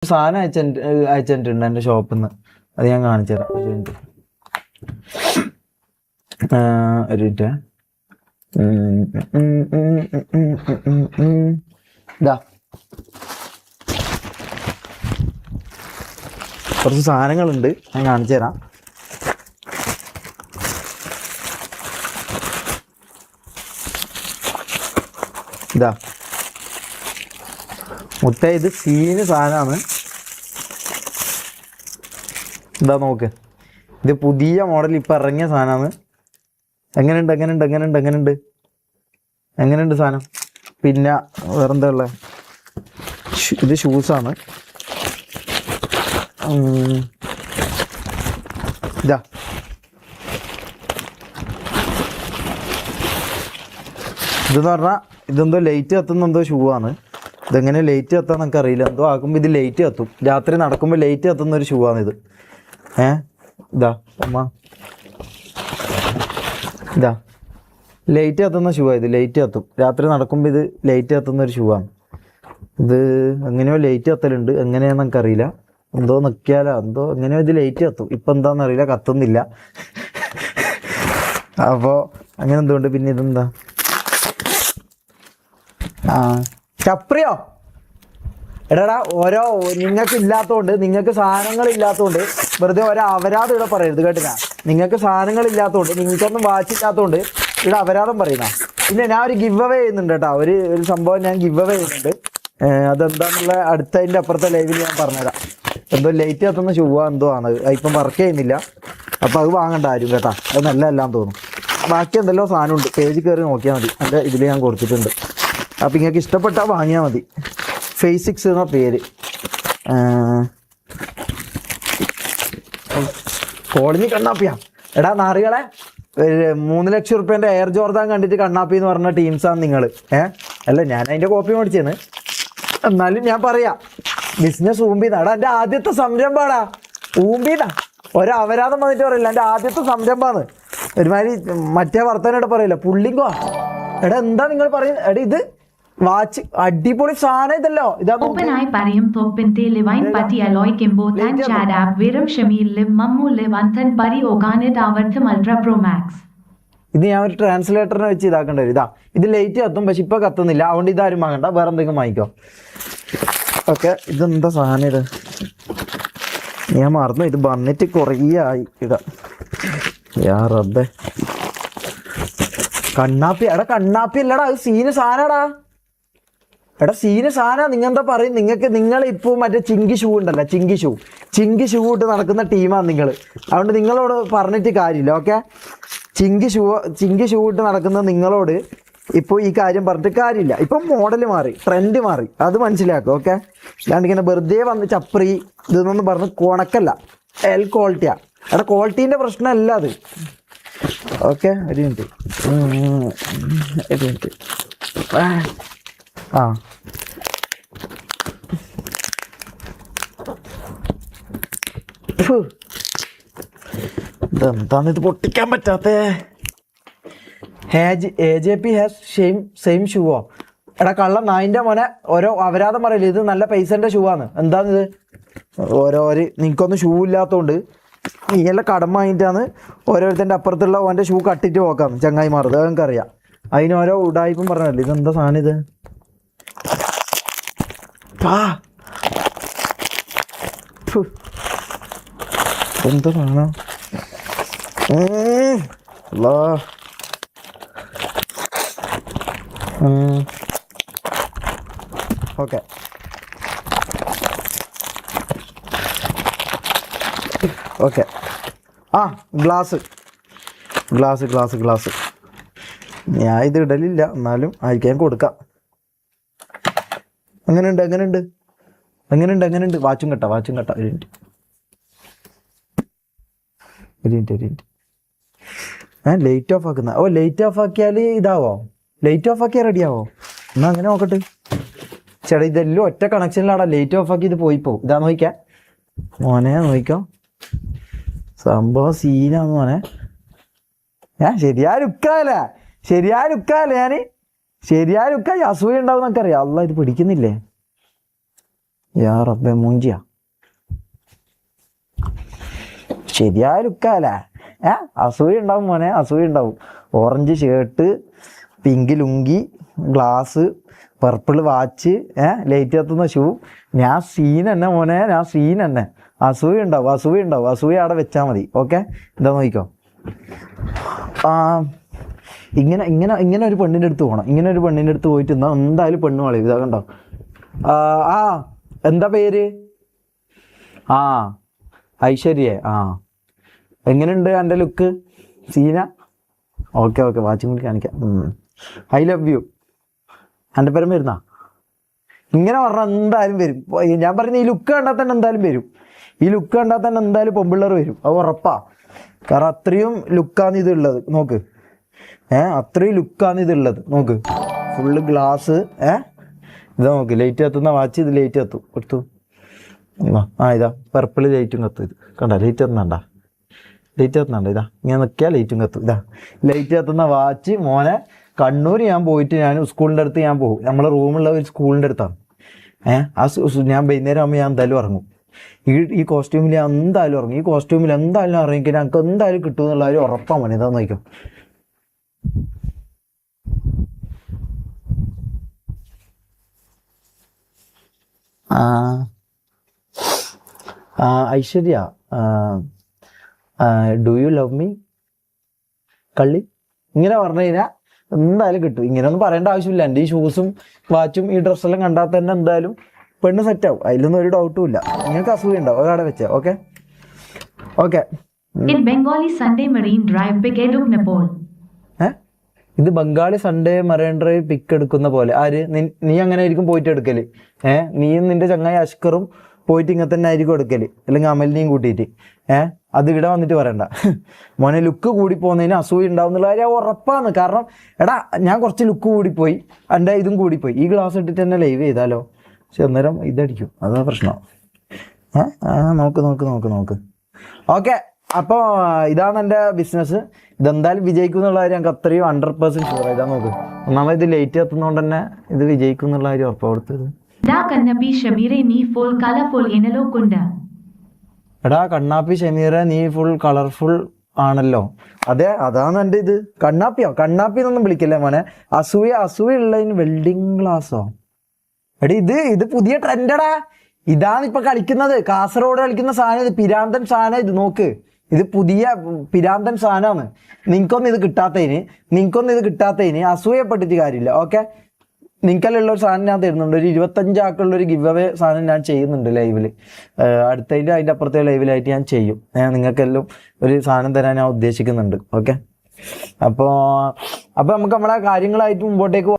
സാധനം അയച്ചിട്ടുണ്ട് എൻ്റെ ഷോപ്പിൽ നിന്ന്. അത് ഞാൻ കാണിച്ചു തരാം. ഒരു മിനിറ്റ് ഒരു മിനിറ്റ്. ഇതാ കുറച്ച് സാധനങ്ങളുണ്ട്, ഞാൻ കാണിച്ചു തരാം. ഇതാ മുട്ട, ഇത് സീന് സാധനമാണ്. എന്താ നോക്ക്, ഇത് പുതിയ മോഡൽ ഇപ്പം ഇറങ്ങിയ സാധനമാണ്. എങ്ങനെയുണ്ട് സാധനം? പിന്നെ വേറെന്താ ഉള്ളത്? ഇത് ഷൂസാണ്. ഇതാ ഇതെന്ന് പറഞ്ഞാൽ ഇതെന്തോ ലൈറ്റ് കത്തുന്ന എന്തോ ഷൂ ആണ്. ഇതെങ്ങനെ ലൈറ്റ് കത്താൻ നമുക്ക് അറിയില്ല. എന്തോ ആക്കുമ്പോൾ ഇത് ലൈറ്റ് കത്തും. രാത്രി നടക്കുമ്പോൾ ലൈറ്റ് കത്തുന്ന ഒരു ഷൂ ആണിത്. ഇതാ അമ്മ, ഇതാ ലൈറ്റ് കത്തുന്ന ഷൂ ആണ് ഇത്. ലൈറ്റ് കത്തും രാത്രി നടക്കുമ്പോൾ. ഇത് ലൈറ്റ് കത്തുന്ന ഒരു ഷൂ ആണ് ഇത്. എങ്ങനെയോ ലൈറ്റ് കത്തലുണ്ട്, എങ്ങനെയാണെന്ന് നമുക്കറിയില്ല. എന്തോ നിൽക്കിയാലോ എന്തോ എങ്ങനെയോ ഇത് ലൈറ്റ് കത്തും. ഇപ്പം എന്താണെന്നറിയില്ല, കത്തുന്നില്ല. അപ്പോൾ അങ്ങനെ എന്തുകൊണ്ട്. പിന്നെ ഇതെന്താ? ചപ്രിയോ? എടാ ഓരോ നിങ്ങൾക്ക് ഇല്ലാത്തതുകൊണ്ട്, നിങ്ങൾക്ക് സാധനങ്ങൾ ഇല്ലാത്തതുകൊണ്ട് വെറുതെ ഓരോ അപരാധം ഇവിടെ പറയരുത് കേട്ടില്ല. നിങ്ങൾക്ക് സാധനങ്ങൾ ഇല്ലാത്തതുകൊണ്ട്, നിങ്ങൾക്കൊന്നും വാച്ചില്ലാത്തതുകൊണ്ട് ഇവിടെ അപരാധം പറയുന്ന. പിന്നെ ഞാൻ ഒരു ഗിവ് അവേ ചെയ്യുന്നുണ്ട് കേട്ടോ. ഒരു സംഭവം ഞാൻ ഗിവ് അവേ ചെയ്യുന്നുണ്ട്. അതെന്താന്നുള്ള അടുത്തതിൻ്റെ അപ്പുറത്തെ ലൈവിൽ ഞാൻ പറഞ്ഞുതരാം. എന്തോ ലൈറ്റ് കത്തുന്ന ഷൂ എന്തോ ആണ്. ഇപ്പം വർക്ക് ചെയ്യുന്നില്ല. അപ്പോൾ അത് വാങ്ങണ്ട ആരും കേട്ടോ. അത് നല്ലതല്ലാന്ന് തോന്നും. ബാക്കി എന്തെല്ലോ സാധനമുണ്ട്, പേജിൽ കയറി നോക്കിയാൽ മതി. എൻ്റെ ഇതിൽ ഞാൻ കൊടുത്തിട്ടുണ്ട്. അപ്പം നിങ്ങൾക്ക് ഇഷ്ടപ്പെട്ടാൽ വാങ്ങിയാൽ മതി. ഫേസിക്സ് എന്ന പേര്. കോളനി കണ്ണാപ്പിയാ. എടാ നാറികളെ, 3 ലക്ഷം റുപ്യേൻ്റെ എയർ ജോർദാൻ കണ്ടിട്ട് കണ്ണാപ്പി എന്ന് പറഞ്ഞ ടീംസാണ് നിങ്ങൾ. അല്ല, ഞാൻ അതിൻ്റെ കോപ്പി മേടിച്ചേന്ന്. എന്നാലും ഞാൻ പറയാം, ബിസിനസ് ഊമ്പിന്നാ. എടാ എൻ്റെ ആദ്യത്തെ സംരംഭമാടാ, ഊമ്പിന്നാ. ഒരപരാധം വന്നിട്ട് പറയില്ല, എൻ്റെ ആദ്യത്തെ സംരംഭമാണ്. ഒരുമാതിരി മറ്റേ വർത്തമാനോട് പറയില്ല, പുള്ളിങ്കോ. എടാ എന്താ നിങ്ങൾ പറയുന്നത്? എടാ ഇത് വാച്ച് അടിപൊളി സാധനം ഇതല്ലോ. ഓപ്പനായി പറയും തോപ്പിന്റെ ലിവൈൻ പറ്റി അലോയ് കെമ്പോത്താൻ ചാഡാബ് വീരം ഷമീൽ ലിവ് മമ്മു ലിവ് അന്തൻ പരി ഓഗാനെത് ആവർത്തം അൾട്രാ പ്രോ മാക്സ്. ഇത് ഞാൻ ഒരു ട്രാൻസ്ലേറ്ററിനെ വെച്ച് ഇതാക്കേണ്ടി വരും. ഇതാ ഇത് ലൈറ്റ് കത്തും, പക്ഷെ ഇപ്പൊ കത്തുന്നില്ല. അതുകൊണ്ട് ഇതാരും വാങ്ങണ്ട, വേറെ എന്തെങ്കിലും വാങ്ങിക്കോ. ഓക്കെ, ഇതെന്താ സാധനം? ഇത് ഞാൻ മറന്നു. ഇത് വന്നിട്ട് കുറേ ആയി. ഇതാ റബ്ബേ, കണ്ണാപ്പി. എടാ കണ്ണാപ്പി അല്ലടാ, അത് സീന് സാധനടാ. എടാ സീന് സാധന. നിങ്ങെന്താ പറയും? നിങ്ങളിപ്പോൾ മറ്റേ ചിങ്കി ഷൂ ഉണ്ടല്ലോ, ചിങ്കി ഷൂ ഇട്ട് നടക്കുന്ന ടീമാണ് നിങ്ങൾ. അതുകൊണ്ട് നിങ്ങളോട് പറഞ്ഞിട്ട് കാര്യമില്ല. ഓക്കെ, ചിങ്കി ഷൂ ഇട്ട് നടക്കുന്ന നിങ്ങളോട് ഇപ്പോൾ ഈ കാര്യം പറഞ്ഞിട്ട് കാര്യമില്ല. ഇപ്പം മോഡൽ മാറി, ട്രെൻഡ് മാറി, അത് മനസ്സിലാക്കും. ഓക്കെ, അല്ലാണ്ട് ഇങ്ങനെ വെറുതെ വന്ന് ചപ്രി ഇതൊന്നും പറഞ്ഞ് കൊണക്കല്ല. എൽ ക്വാളിറ്റിയാ. എടാ ക്വാളിറ്റീൻ്റെ പ്രശ്നമല്ല അത്. ഓക്കെ, ഒരു മിനിറ്റ്. ഇതെന്താന്ന് ഇത് പൊട്ടിക്കാൻ പറ്റാത്തേ? AJP ഹാസ് സെയിം ഷൂവോ? എടാ കള്ള നായിൻ്റെ മോനെ, ഓരോ അപരാധം പറയില്ല. ഇത് നല്ല പൈസൻ്റെ ഷൂ ആണ്. എന്താണിത്? നിനക്കൊന്നും ഷൂ ഇല്ലാത്തതുകൊണ്ട് നീയെല്ലാം കടം വാങ്ങിയിട്ടാണ് ഓരോരുത്തൻ്റെ അപ്പുറത്തുള്ള ഓൻ്റെ ഷൂ കട്ടിട്ട് പോക്കാന്ന് ചങ്ങായിമാർ. അത് നിങ്ങൾക്കറിയാം. അതിന് ഓരോ ഉടായ്പും പറഞ്ഞല്ലേ. ഇതെന്താ സാധനം ഇത്? എന്താ സാധനം? Okay, okay. ഗ്ലാസ്. ഞാൻ ഇത് ഇടലില്ല, എന്നാലും ആയിരിക്കാൻ കൊടുക്കാം. എങ്ങനെയുണ്ട്? വാച്ചും കെട്ടാ. ഒരു മിനിറ്റ്. ലൈറ്റ് ഓഫ് ആക്കുന്ന. ലൈറ്റ് ഓഫ് ആക്കിയാൽ ഇതാവോ? ലൈറ്റ് ഓഫ് ആക്കിയാൽ റെഡിയാവോ? എന്നാ അങ്ങനെ നോക്കട്ടെ. ചേട്ടാ ഇതെല്ലാം ഒറ്റ കണക്ഷനിലാടാ. ലൈറ്റ് ഓഫ് ആക്കി ഇത് പോയിപ്പോ. ഇതാ നോക്കിക്കാ മോനെ, നോക്കിക്കോ. സംഭവം സീനാന്ന് മോനെ. ഞാൻ ശരിയായ ലുക്കായ അസൂയ ഉണ്ടാവും എന്നൊക്കെ അറിയാം. അല്ല ഇത് പിടിക്കുന്നില്ലേ? യാ റബ്ബേ മൂഞ്ചിയാ ശരിയായ ലുക്കാല്ലേ അസൂയ ഉണ്ടാവും മോനെ, അസൂയ ഉണ്ടാവും. Orange shirt, pink lungi, glass, purple watch, light കത്തുന്ന ഷൂ. ഞാൻ സീൻ തന്നെ മോനെ, ഞാൻ സീൻ തന്നെ. അസൂയ ഉണ്ടാവും, അസൂയ ഉണ്ടാവും. അസൂയ അവിടെ വെച്ചാൽ മതി. ഓക്കെ, എന്താ നോക്കിക്കോ. ഇങ്ങനെ ഇങ്ങനെ ഇങ്ങനെ ഒരു പെണ്ണിൻ്റെ അടുത്ത് പോകണം. ഇങ്ങനെ ഒരു പെണ്ണിൻ്റെ അടുത്ത് പോയിട്ട് എന്നാൽ എന്തായാലും പെണ്ണ് വളയും. ഇതാ കണ്ടോ. എന്താ പേര്? ഐശ്വര്യേ. എങ്ങനെയുണ്ട് എൻ്റെ ലുക്ക്? സീന? ഓക്കെ ഓക്കെ, വാച്ചും കൂടി കാണിക്കാം. I love you. എൻ്റെ പേരും വരുന്ന ഇങ്ങനെ പറഞ്ഞാൽ എന്തായാലും വരും. ഞാൻ പറയുന്നത് ഈ ലുക്ക് കണ്ടാൽ തന്നെ എന്തായാലും വരും. ഈ ലുക്ക് കണ്ടാൽ തന്നെ എന്തായാലും പൊമ്പിള്ളേർ വരും, അത് ഉറപ്പാ. കാരണം അത്രയും ലുക്കാണ് ഇതുള്ളത്. നോക്ക്, അത്രയും ലുക്കാണ് ഇതുള്ളത്. നോക്ക്, ഫുള്ള് ഗ്ലാസ്. ഇതാ നോക്ക്, ലൈറ്റ് കത്തുന്ന വാച്ച്. ഇത് ലൈറ്റ് കത്തും കൊടുത്തു. ഇതാ പർപ്പിൾ ലൈറ്റും കത്തും. ഇത് കണ്ട ലൈറ്റ് കത്തുന്നുണ്ട, ലൈറ്റ് കത്തുന്നുണ്ട്. ഇതാ ഇങ്ങനെ നിൽക്കിയാൽ ലൈറ്റും കത്തും. ഇതാ ലൈറ്റ് കത്തുന്ന വാച്ച്. മോനെ കണ്ണൂർ ഞാൻ പോയിട്ട്, ഞാൻ സ്കൂളിൻ്റെ അടുത്ത് ഞാൻ പോകും. നമ്മളെ റൂമുള്ള ഒരു സ്കൂളിൻ്റെ അടുത്താണ്. ഞാൻ വൈകുന്നേരം ആകുമ്പോൾ ഞാൻ എന്തായാലും ഇറങ്ങും. ഈ കോസ്റ്റ്യൂമിൽ ഞാൻ എന്തായാലും ഇറങ്ങും. ഈ കോസ്റ്റ്യൂമിൽ എന്തായാലും ഇറങ്ങിക്കഴിഞ്ഞാൽ ഞങ്ങൾക്ക് എന്തായാലും കിട്ടും എന്നുള്ള ഒരു ഉറപ്പാണ് മോനെ. ഇതാ നോക്കിക്കോ. Aishwarya, do you love me? കള്ളി ഇങ്ങനെ പറഞ്ഞു കഴിഞ്ഞാൽ എന്തായാലും കിട്ടും. ഇങ്ങനെയൊന്നും പറയേണ്ട ആവശ്യമില്ല. എൻ്റെ ഈ ഷൂസും വാച്ചും ഈ ഡ്രസ്സെല്ലാം കണ്ടാൽ തന്നെ എന്തായാലും പെണ്ണ് സെറ്റാവും. അതിലൊന്നും ഒരു ഡൗട്ടും ഇല്ല. നിങ്ങൾക്ക് അസൂയ ഉണ്ടാവും, അതവിടെ വെച്ചേ. Okay okay. In Bengali Sunday Marine Drive pick Eduk Nepal. ഇത് ബംഗാളി സൺഡേ മറൈൻ ഡ്രൈവ് പിക്ക് എടുക്കുന്ന പോലെ. ആര്? നീ അങ്ങനെ ആയിരിക്കും പോയിട്ട് എടുക്കല്. നീയും നിന്റെ ചങ്ങായി അഷ്കറും പോയിട്ട് ഇങ്ങനെ തന്നെ ആയിരിക്കും എടുക്കല്, അല്ലെങ്കിൽ അമലിനെയും കൂട്ടിയിട്ട്. അത് ഇവിടെ വന്നിട്ട് പറയണ്ട മോനെ. ലുക്ക് കൂടി പോകുന്നതിന് അസൂയ ഉണ്ടാവും എന്നുള്ള കാര്യം ഉറപ്പാണ്. കാരണം എടാ ഞാൻ കുറച്ച് ലുക്ക് കൂടിപ്പോയി, എൻ്റെ ഇതും കൂടിപ്പോയി. ഈ ഗ്ലാസ് ഇട്ടിട്ട് തന്നെ ലൈവ് ചെയ്താലോ? പക്ഷെ അന്നേരം ഇതടിക്കും, അതാ പ്രശ്നം. നോക്ക് നോക്ക് നോക്ക് നോക്ക്. ഓക്കെ, അപ്പോൾ ഇതാണ് എൻ്റെ ബിസിനസ്. ഇതെന്തായാലും വിജയിക്കും എന്നുള്ള കാര്യം ഞങ്ങൾക്ക് അത്രയും 100% ഷുവർ. ഇതാ നോക്ക്, ഒന്നാമത് ഇത് ലേറ്റ് എത്തുന്നതുകൊണ്ട് തന്നെ ഇത് വിജയിക്കും എന്നുള്ള കാര്യം ഉറപ്പ് കൊടുത്തത്. എടാ കണ്ണാപ്പി ഷമീറെ, നീ ഫുൾ കളർഫുൾ ആണല്ലോ. അതെ, അതാണ് എൻ്റെ ഇത്. കണ്ണാപ്പിയോ? കണ്ണാപ്പി എന്നൊന്നും വിളിക്കല്ലേ മോനെ. അസൂയ ഉള്ളതിന് വെൽഡിങ് ഗ്ലാസോ? എടി ഇത് പുതിയ ട്രെൻഡടാ. ഇതാണ് ഇപ്പൊ കളിക്കുന്നത്. കാസർഗോഡ് കളിക്കുന്ന സാധനം ഇത്. പിരാന്തൻ സാധനം ഇത്. നോക്ക്, ഇത് പുതിയ പിരാന്തൻ സാധനമാണ്. നിങ്ങൾക്കൊന്നും ഇത് കിട്ടാത്തതിന് അസൂയപ്പെട്ടിട്ട് കാര്യമില്ല. ഓക്കെ, നിങ്ങൾക്കെല്ലാം ഒരു സാധനം ഞാൻ തരുന്നുണ്ട്. ഒരു 25 ആൾക്കുള്ളൊരു ഗിവ് അവേ സാധനം ഞാൻ ചെയ്യുന്നുണ്ട് ലൈവിൽ. അതിൻ്റെ അപ്പുറത്തെ ലൈവിലായിട്ട് ഞാൻ ചെയ്യും. നിങ്ങൾക്കെല്ലാം ഒരു സാധനം തരാൻ ഞാൻ ഉദ്ദേശിക്കുന്നുണ്ട്. ഓക്കെ, അപ്പോൾ നമുക്ക് നമ്മളെ കാര്യങ്ങളായിട്ട് മുമ്പോട്ടേക്ക്